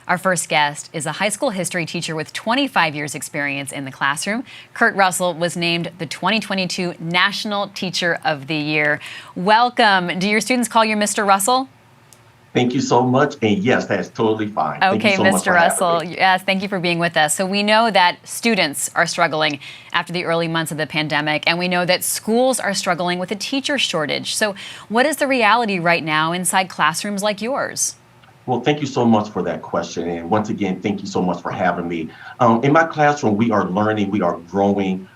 Our first guest is a high school history teacher with 25 years experience in the classroom. Kurt Russell was named the 2022 National Teacher of the Year. Welcome. Do your students call you Mr. Russell? Thank you so much. And yes, that's totally fine. Thank you Okay, so much Mr. for having Russell. me. Yes, thank you for being with us. So we know that students are struggling after the early months of the pandemic, and we know that schools are struggling with a teacher shortage. So what is the reality right now inside classrooms like yours? Well, thank you so much for that question. And once again, thank you so much for having me. In my classroom, we are learning, we are growing,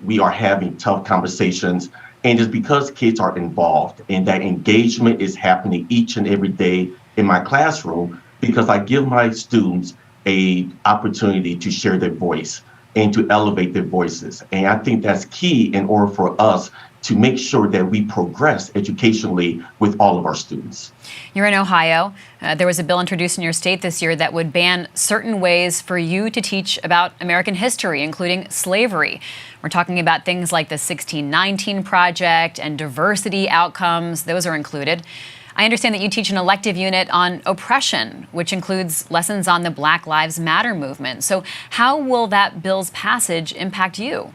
we are having tough conversations. And it's because kids are involved and that engagement is happening each and every day in my classroom because I give my students a opportunity to share their voice and to elevate their voices. And I think that's key in order for us to make sure that we progress educationally with all of our students. You're in Ohio. There was a bill introduced in your state this year that would ban certain ways for you to teach about American history, including slavery. We're talking about things like the 1619 Project and diversity outcomes. Those are included. I understand that you teach an elective unit on oppression, which includes lessons on the Black Lives Matter movement. So how will that bill's passage impact you?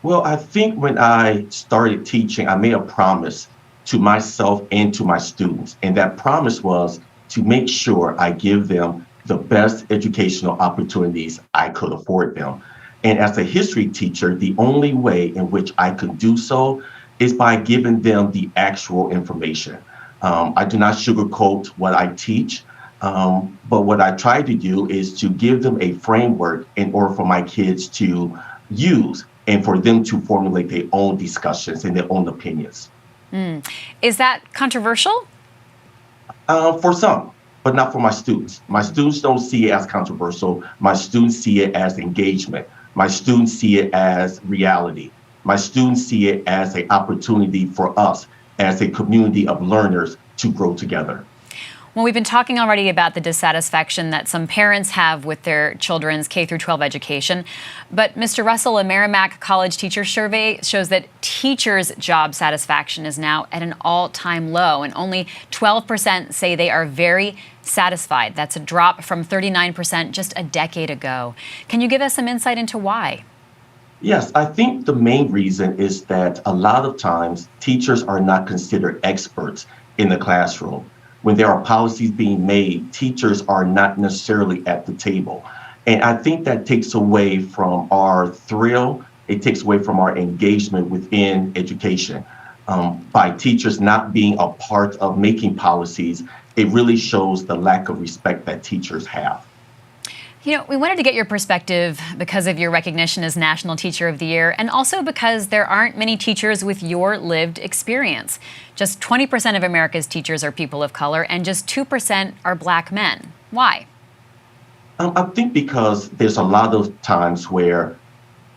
Well, I think when I started teaching, I made a promise to myself and to my students. And that promise was to make sure I give them the best educational opportunities I could afford them. And as a history teacher, the only way in which I could do so is by giving them the actual information. I do not sugarcoat what I teach, but what I try to do is to give them a framework in order for my kids to use and for them to formulate their own discussions and their own opinions. Is that controversial? For some, but not for my students. My students don't see it as controversial. My students see it as engagement. My students see it as reality. My students see it as an opportunity for us as a community of learners to grow together. Well, we've been talking already about the dissatisfaction that some parents have with their children's K-12 education. But Mr. Russell, a Merrimack College teacher survey shows that teachers' job satisfaction is now at an all-time low, and only 12% say they are very satisfied. That's a drop from 39% just a decade ago. Can you give us some insight into why? Yes, I think the main reason is that a lot of times teachers are not considered experts in the classroom. When there are policies being made, teachers are not necessarily at the table. And I think that takes away from our thrill, it takes away from our engagement within education. By teachers not being a part of making policies, it really shows the lack of respect that teachers have. You know, we wanted to get your perspective because of your recognition as National Teacher of the Year, and also because there aren't many teachers with your lived experience. Just 20% of America's teachers are people of color, and just 2% are Black men. Why? I think because there's a lot of times where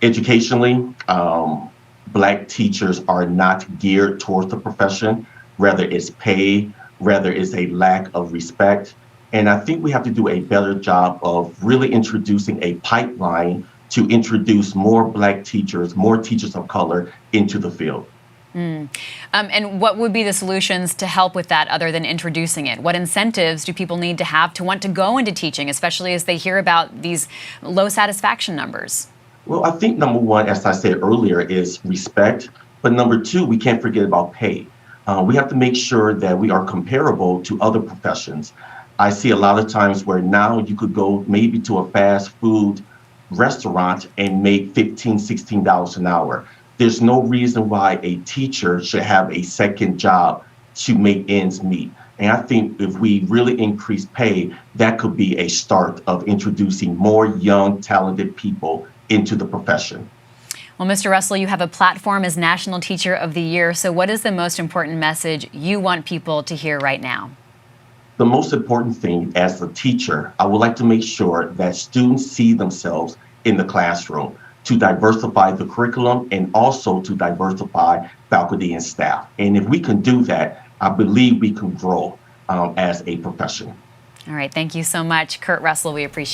educationally, Black teachers are not geared towards the profession, whether it's pay, whether it's a lack of respect. And I think we have to do a better job of really introducing a pipeline to introduce more Black teachers, more teachers of color into the field. And what would be the solutions to help with that other than introducing it? What incentives do people need to have to want to go into teaching, especially as they hear about these low satisfaction numbers? Well, I think number one, as I said earlier, is respect. But number two, we can't forget about pay. We have to make sure that we are comparable to other professions. I see a lot of times where now you could go maybe to a fast food restaurant and make $15, $16 an hour. There's no reason why a teacher should have a second job to make ends meet. And I think if we really increase pay, that could be a start of introducing more young, talented people into the profession. Well, Mr. Russell, you have a platform as National Teacher of the Year. So what is the most important message you want people to hear right now? The most important thing as a teacher, I would like to make sure that students see themselves in the classroom, to diversify the curriculum and also to diversify faculty and staff. And if we can do that, I believe we can grow as a profession. All right. Thank you so much, Kurt Russell. We appreciate it.